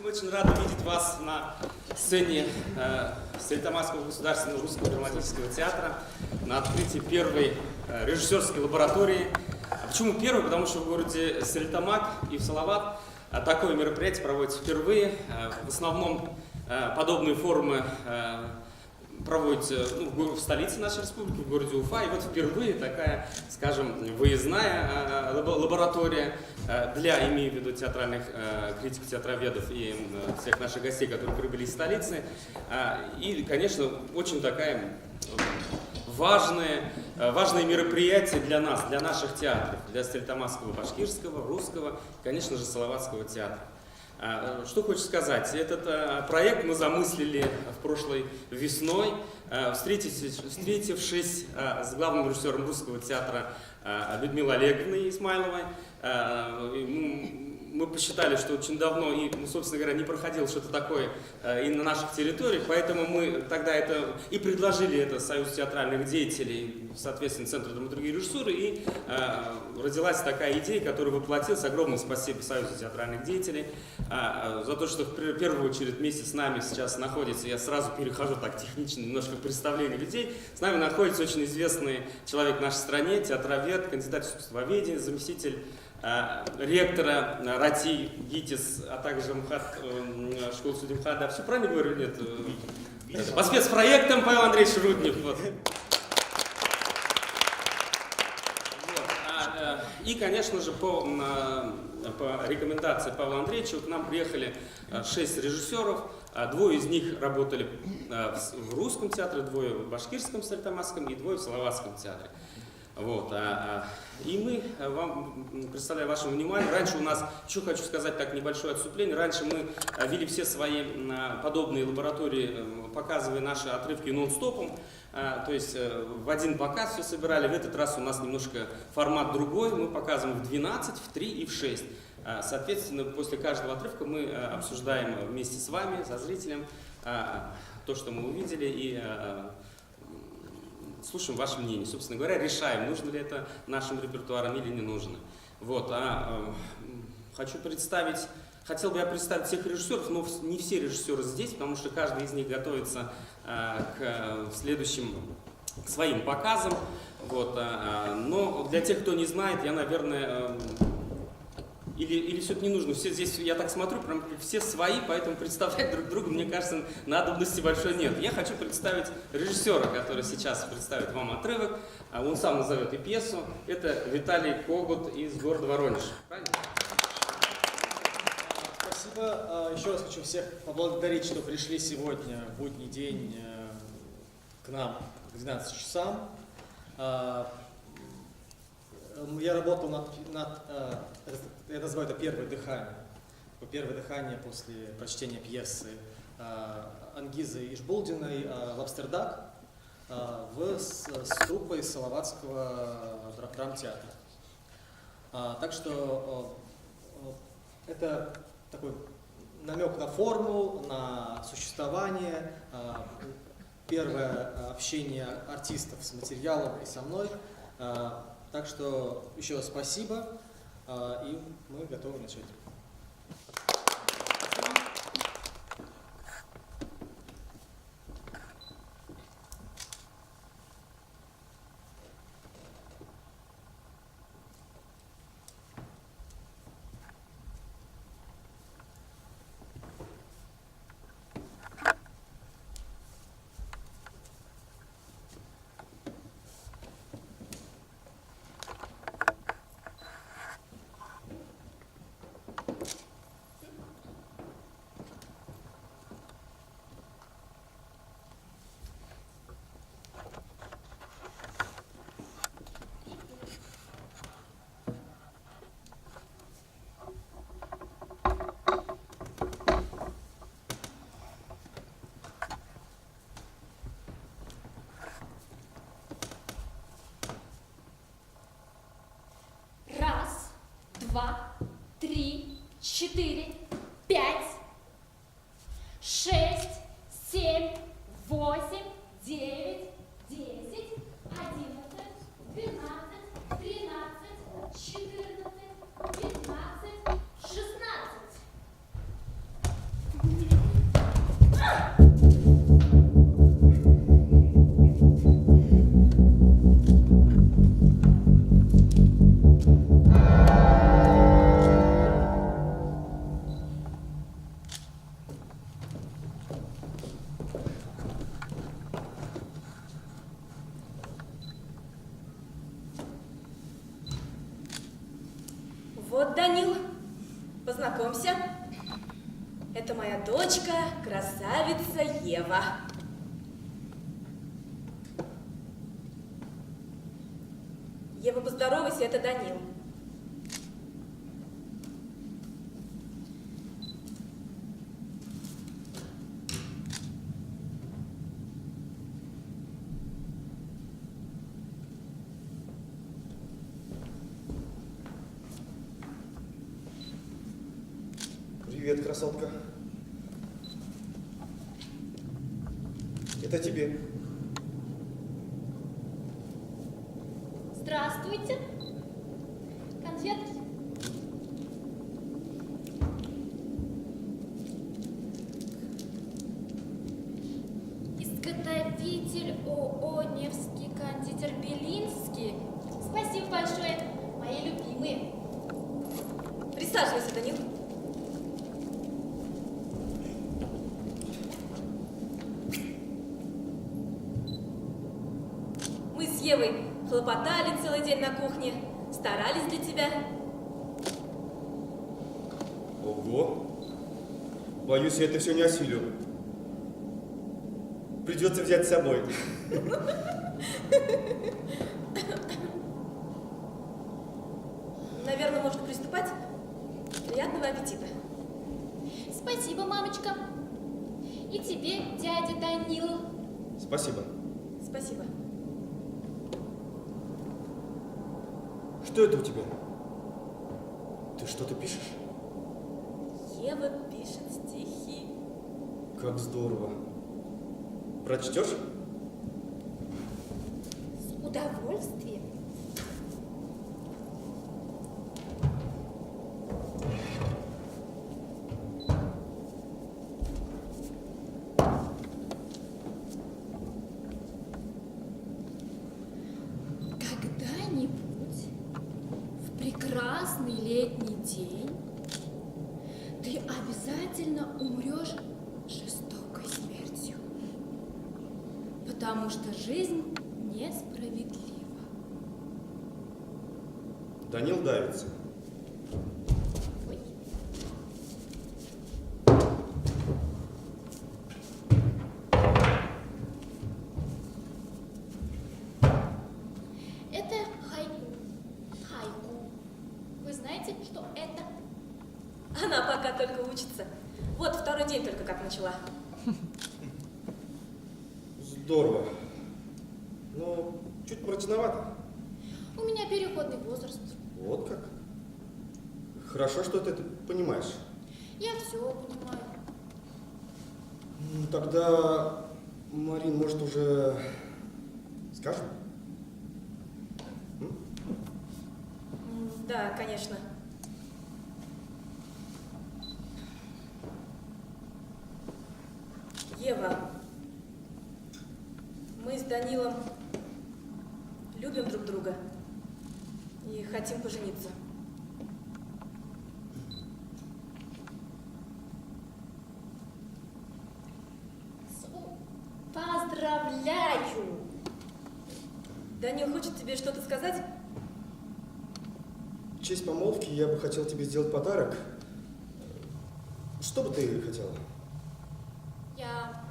Мы очень рады видеть вас на сцене Столитамакского государственного русского драматического театра на открытии первой режиссерской лаборатории. Почему первой? Потому что в городе Столитамак и в Салават такое мероприятие проводится впервые. В основном подобные форумы проводится в столице нашей республики, в городе Уфа. И вот впервые такая, скажем, выездная лаборатория для, имею в виду, театральных критиков, театроведов и всех наших гостей, которые прибыли из столицы. И, конечно, очень такая важное мероприятие для нас, для наших театров, для Столитамакского, башкирского, русского, конечно же, салаватского театра. Что хочу сказать, этот проект мы замыслили в прошлой весной, встретившись с главным режиссером русского театра Людмилой Олеговной Исмайловой. Мы посчитали, что очень давно, и, собственно говоря, не проходило что-то такое и на наших территориях, поэтому мы тогда это и предложили это Союзу театральных деятелей, соответственно, Центру драматургии и режиссуры, и родилась такая идея, которая воплотилась. Огромное спасибо Союзу театральных деятелей за то, что в первую очередь вместе с нами сейчас находится, я сразу перехожу так технично немножко к представлению людей, с нами находится очень известный человек в нашей стране, театровед, кандидат искусствоведения, заместитель ректора РАТИ, ГИТИС, а также МХАТ, школы судей МХАТа. Все правильно говорю? Нет? По спецпроектам Павел Андреевич Руднев. Вот. И, конечно же, по рекомендации Павла Андреевича к нам приехали 6 режиссеров. Двое из них работали в русском театре, двое в башкирском, столитамакском и двое в салаватском театре. Вот, и мы вам представляем вашему вниманию. Раньше у нас, еще хочу сказать так, небольшое отступление, раньше мы вели все свои подобные лаборатории, показывая наши отрывки нон-стопом, то есть в один показ все собирали. В этот раз у нас немножко формат другой, мы показываем в 12, в 3 и в 6. Соответственно, после каждого отрывка мы обсуждаем вместе с вами, со зрителем, то, что мы увидели, и слушаем ваше мнение. Собственно говоря, решаем, нужно ли это нашим репертуаром или не нужно. Вот, хотел бы я представить всех режиссеров, но не все режиссеры здесь, потому что каждый из них готовится к следующим своим показам. Вот, но для тех, кто не знает, я, наверное, или все-таки не нужно. Все здесь, я так смотрю, прям все свои, поэтому представлять друг друга, мне кажется, надобности большой нет. Я хочу представить режиссера, который сейчас представит вам отрывок. Он сам назовет и пьесу. Это Виталий Когут из города Воронеж. Правильно? Спасибо. Еще раз хочу всех поблагодарить, что пришли сегодня, в будний день, к нам к 12 часам. Я работал я называю это первое дыхание. Первое дыхание после прочтения пьесы Ангизы Ишбулдиной «Лобстердак» с труппой Салаватского драмтеатра. Так что это такой намек на форму, на существование, первое общение артистов с материалом и со мной. Так что еще раз спасибо, и мы готовы начать. Раз, два, три, четыре, пять, 6, 7, 8, 9, 10, 11, 12, 13, 14, 15, 16. Познакомься. Это моя дочка, красавица Ева. Ева, поздоровайся, это Данил. Привет, красотка. Это тебе. Здравствуйте. Конфетки. Изготовитель ООО «Невский кондитер Белинский». Спасибо большое, мои любимые. Присаживайся, Данил. Мы с Евой хлопотали целый день на кухне, старались для тебя. Ого. Боюсь, я это все не осилю. Придется взять с собой. Наверное, можно приступать. Приятного аппетита. Спасибо, мамочка. И тебе, дядя Данил. Спасибо. Спасибо. Что это у тебя? Ты что-то пишешь? Ева пишет стихи. Как здорово. Прочтешь? С удовольствием. Когда-нибудь в прекрасный летний день ты обязательно умрешь жестокой смертью, потому что жизнь несправедлива. Данил давится. Ой. Это хайку. Хайку. Вы знаете, что это? Она пока только учится. Вот второй день только как начала. Здорово. Но чуть мрачновато. У меня переходный возраст. Вот как. Хорошо, что ты это понимаешь. Я все понимаю. Ну, тогда, Марин, может, уже скажем? Да, конечно. Ева, мы с Данилом любим друг друга и хотим пожениться. Поздравляю! Данил хочет тебе что-то сказать? В честь помолвки я бы хотел тебе сделать подарок. Что бы ты хотела? Я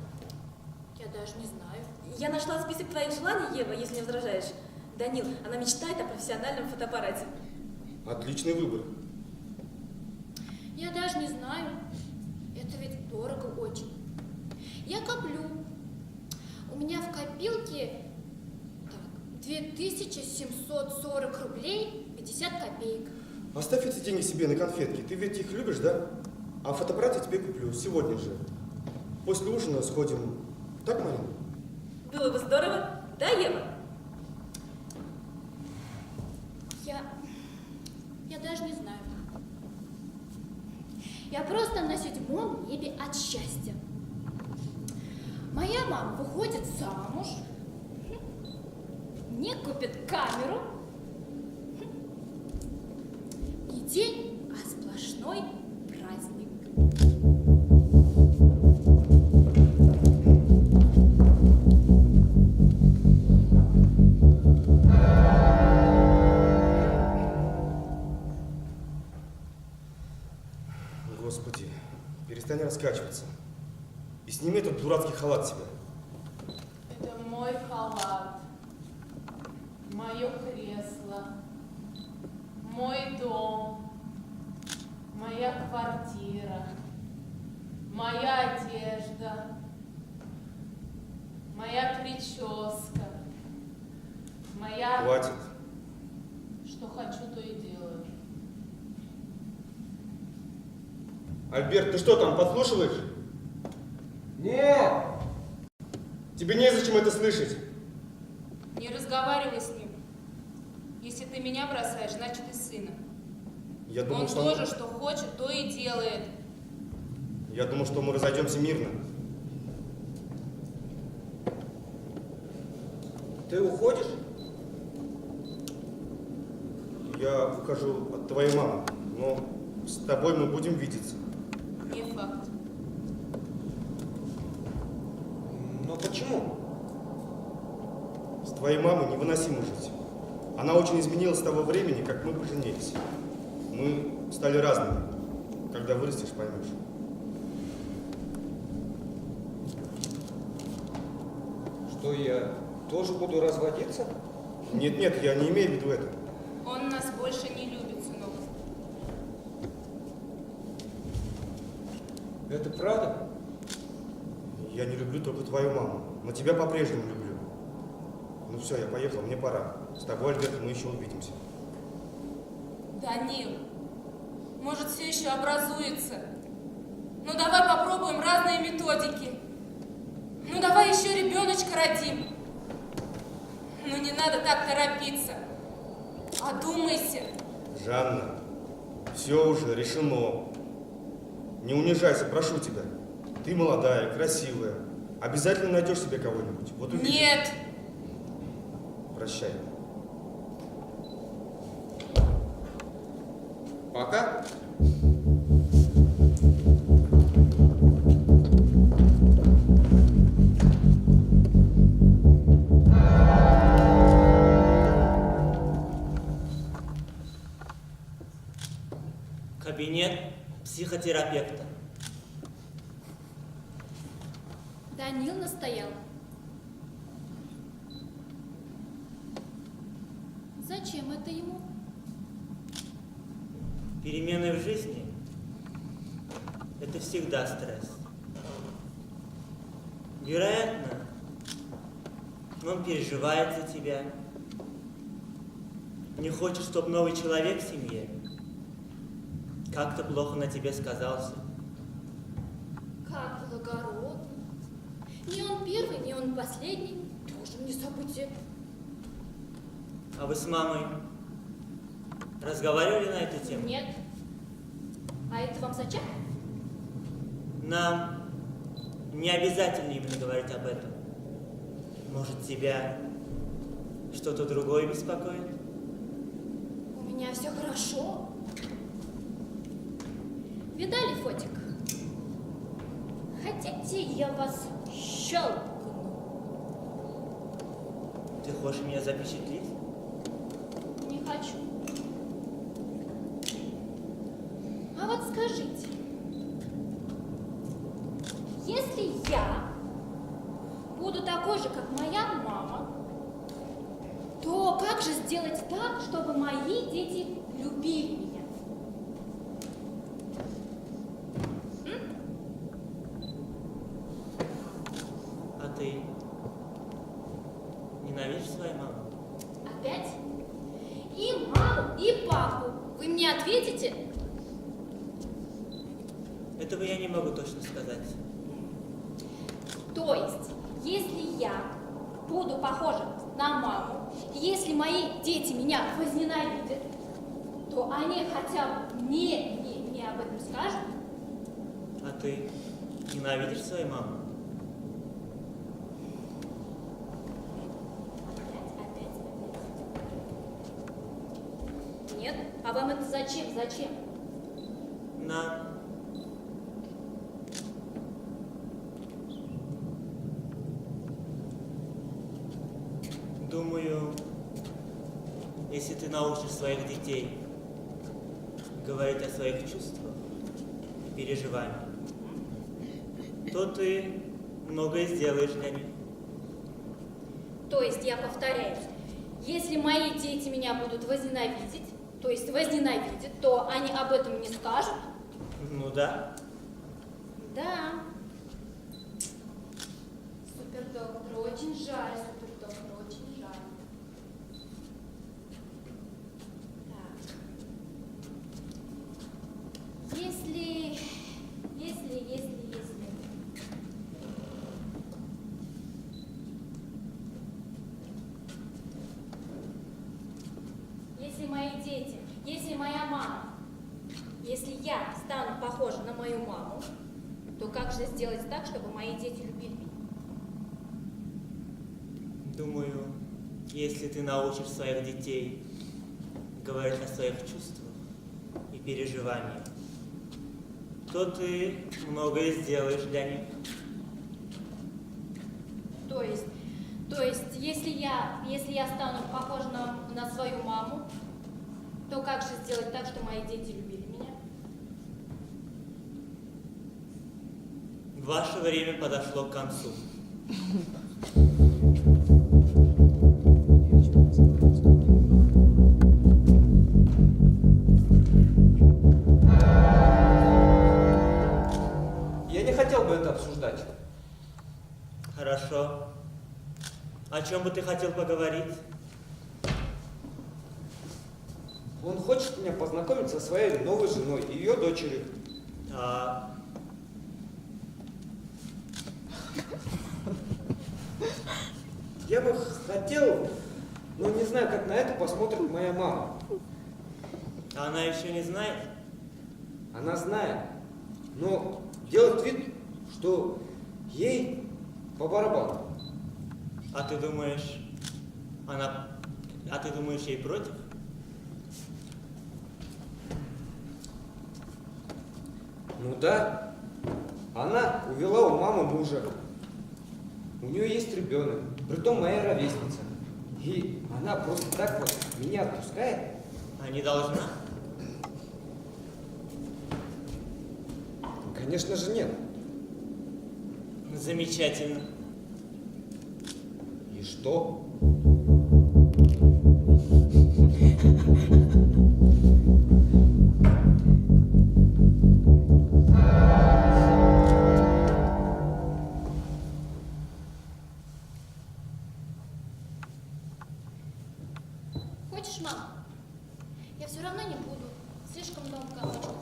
даже не знаю. Я нашла список твоих желаний, Ева, если не возражаешь. Данил, она мечтает о профессиональном фотоаппарате. Отличный выбор. Я даже не знаю. Это ведь дорого очень. Я коплю. У меня в копилке 2740 рублей 50 копеек. Оставь эти деньги себе на конфетки. Ты ведь их любишь, да? А фотоаппарат я тебе куплю сегодня же. После ужина сходим. Так, Марина? Было бы здорово, да, Ева? Я даже не знаю. Я просто на седьмом небе от счастья. Моя мама выходит замуж, мне купит камеру, и день, а сплошной праздник. Господи, перестань раскачиваться. И сними этот дурацкий халат с себя. Это мой халат, мое кресло, мой дом, моя квартира, моя одежда, моя прическа, моя... Хватит. Что хочу, то и делаю. Альберт, ты что там, подслушиваешь? Нет! Тебе незачем это слышать. Не разговаривай с ним. Если ты меня бросаешь, значит и сына. Я думал, Он что тоже, что хочет, то и делает. Я думал, что мы разойдемся мирно. Ты уходишь? Я ухожу от твоей мамы, но с тобой мы будем видеться. Не факт. Но почему? С твоей мамой невыносимо жить. Она очень изменилась с того времени, как мы поженились. Мы стали разными. Когда вырастешь, поймешь. Что я тоже буду разводиться? Нет, я не имею в виду это. Он нас больше не любит, сынок. Это правда? Я не люблю только твою маму, но тебя по-прежнему люблю. Ну все, я поехал, мне пора. С тобой, Альберт, мы еще увидимся. Данил, может, все еще образуется. Ну, давай попробуем разные методики. Ну, давай еще ребеночка родим. Ну, не надо так торопиться. Одумайся. Жанна, все уже решено. Не унижайся, прошу тебя. Ты молодая, красивая. Обязательно найдешь себе кого-нибудь. Вот увидишь. Нет. Прощай. Пока. Кабинет психотерапевта. Данил настоял. Зачем это ему? Перемены в жизни – это всегда стресс. Вероятно, он переживает за тебя, не хочет, чтобы новый человек в семье как-то плохо на тебе сказался. Как благородно. Не он первый, не он последний. Тоже не событие. А вы с мамой разговаривали на эту тему? Нет. А это вам зачем? Нам не обязательно именно говорить об этом. Может, тебя что-то другое беспокоит? У меня все хорошо. Видали, Фотик? Хотите, я вас щелкну? Ты хочешь меня запечатлеть? Не хочу. А вот скажите, если я буду такой же, как моя мама, то как же сделать так, чтобы мои дети любили меня? А ты ненавидишь свою маму? Опять? И маму, и папу. Вы мне ответите? Этого я не могу точно сказать. То есть, если я буду похожа на маму, и если мои дети меня возненавидят, то они хотя бы мне об этом скажут. А ты ненавидишь свою маму? Опять. Нет? А вам это зачем? Зачем? Нам думаю, если ты научишь своих детей говорить о своих чувствах, и переживаний, то ты многое сделаешь для них. То есть, я повторяюсь, если мои дети меня будут возненавидеть, то есть возненавидят, то они об этом не скажут? Ну да. Да. Супердоктор, очень жаль, супердоктор, очень жаль. Так. Если... Если мои дети, если моя мама, если я стану похожа на мою маму, то как же сделать так, чтобы мои дети любили меня? Думаю, если ты научишь своих детей говорить о своих чувствах и переживаниях, то ты многое сделаешь для них. То есть, если я стану похожа на свою маму, то как же сделать так, чтобы мои дети любили меня? Ваше время подошло к концу. Я не хотел бы это обсуждать. Хорошо. О чем бы ты хотел поговорить? Он хочет меня познакомить со своей новой женой и ее дочерью. Так. Я бы хотел, но не знаю, как на это посмотрит моя мама. Она еще не знает? Она знает, но делает вид, что ей по барабану. А ты думаешь, ей против? Ну да, она увела у мамы мужа. У нее есть ребенок, притом моя ровесница. И она просто так вот меня отпускает. А не должна? Конечно же нет. Замечательно. И что? Хочешь, мама? Я все равно не буду. Слишком много комочков.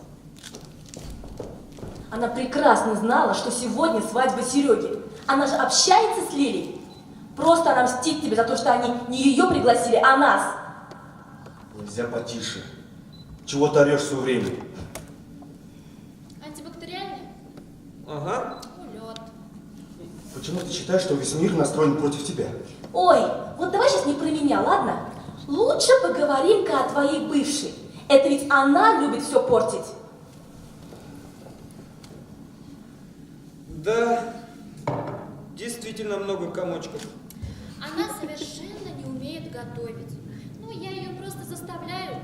Она прекрасно знала, что сегодня свадьба Сереги. Она же общается с Лилей. Просто она мстит тебе за то, что они не ее пригласили, а нас. Нельзя потише. Чего ты орешь все время? Антибактериальный? Ага. Улет. Почему ты считаешь, что весь мир настроен против тебя? Ой, вот давай сейчас не про меня, ладно? Лучше поговорим-ка о твоей бывшей. Это ведь она любит все портить. Да, действительно много комочков. Она совершенно не умеет готовить. Ну, я ее просто заставляю,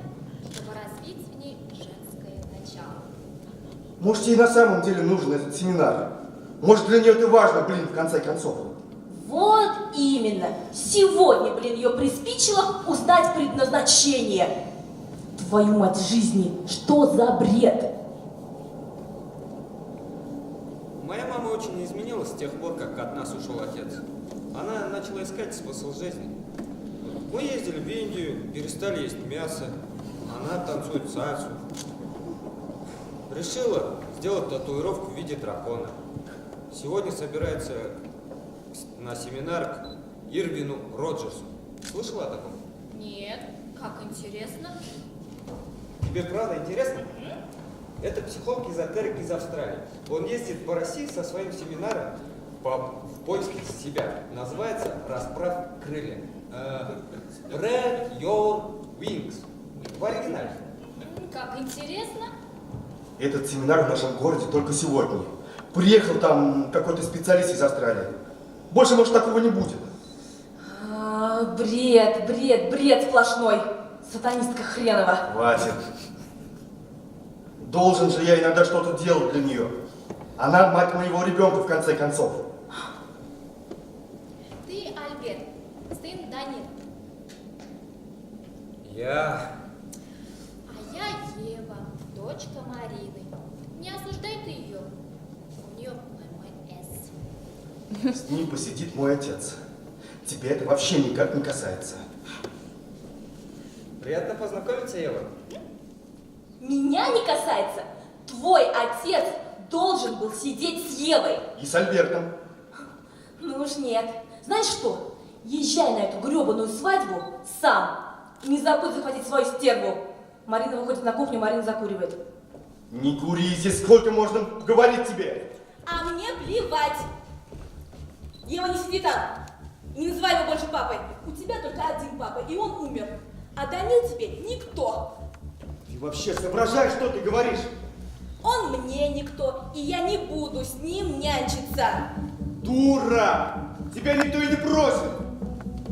чтобы развить в ней женское начало. Может, ей на самом деле нужен этот семинар? Может, для нее это важно, блин, в конце концов? Вот именно. Сегодня, ее приспичило узнать предназначение. Твою мать жизни, что за бред? Моя мама очень изменилась с тех пор, как от нас ушел отец. Она начала искать смысл жизни. Мы ездили в Индию, перестали есть мясо. Она танцует сальсу. Решила сделать татуировку в виде дракона. Сегодня собирается на семинар к Ирвину Роджерсу. Слышала о таком? Нет, как интересно. Тебе правда интересно? Это психолог-эзотерик из Австралии. Он ездит по России со своим семинаром в поиске себя. Называется «Расправь крылья». Spread your wings. В оригинале. Как интересно. Этот семинар в нашем городе только сегодня. Приехал там какой-то специалист из Австралии. Больше, может, такого не будет. Бред сплошной. Сатанистка хренова. Хватит. Должен же я иногда что-то делать для нее. Она мать моего ребенка, в конце концов. Ты Альберт, сын Данил. Я... А я Ева, дочка Марины. Не осуждай ты ее. У нее мой С. С ним посидит мой отец. Тебя это вообще никак не касается. Приятно познакомиться, Ева. Меня не касается. Твой отец должен был сидеть с Евой. И с Альбертом. Ну уж нет. Знаешь что? Езжай на эту гребаную свадьбу сам. И не забудь захватить свою стерву. Марина выходит на кухню, Марина закуривает. Не кури, здесь сколько можно говорить тебе? А мне плевать. Ева, не сиди там. Не называй его больше папой. У тебя только один папа, и он умер. А Данил теперь никто. Ты вообще соображаешь, что ты говоришь? Он мне никто, и я не буду с ним нянчиться. Дура! Тебя никто и не просит!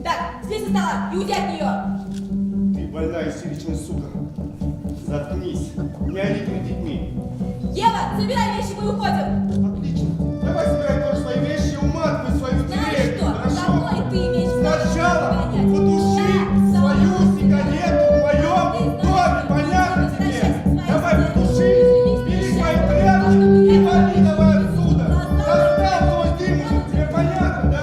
Так, слезь со стола и уйди от нее. Ты больная истеричная сука. Заткнись, не ори перед детьми. Ева, забирай вещи, мы уходим. Отлично. Давай собирай тоже свои вещи, уматывай свою Знаешь дверь. что, Хорошо? какой ты вещь Сначала гонять? потуши Да, свою сама. сигарету в моем Ты доме, знаешь, понятно что тебе? возвращайся к своей Давай стерве. потуши, бери свои Возвращайся. тряпки Чтобы и я вали давай отсюда. Глаза. Достал твой дым уже, тебе понятно, да?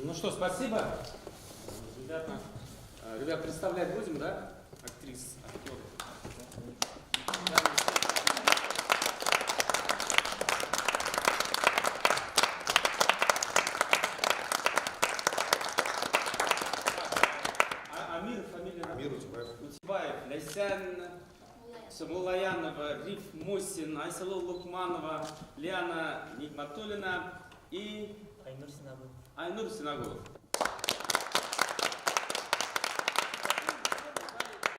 Ну что, спасибо. Ребят, представлять будем, да? Актрис, актер. Амир, фамилия? Амир Утебаев. Утебаев, Лясян, Самулаянова, Риф Мусин, Айсалу Лукманова, Лиана Нигматуллина и Айнур Синагул. Айнур Синагулов.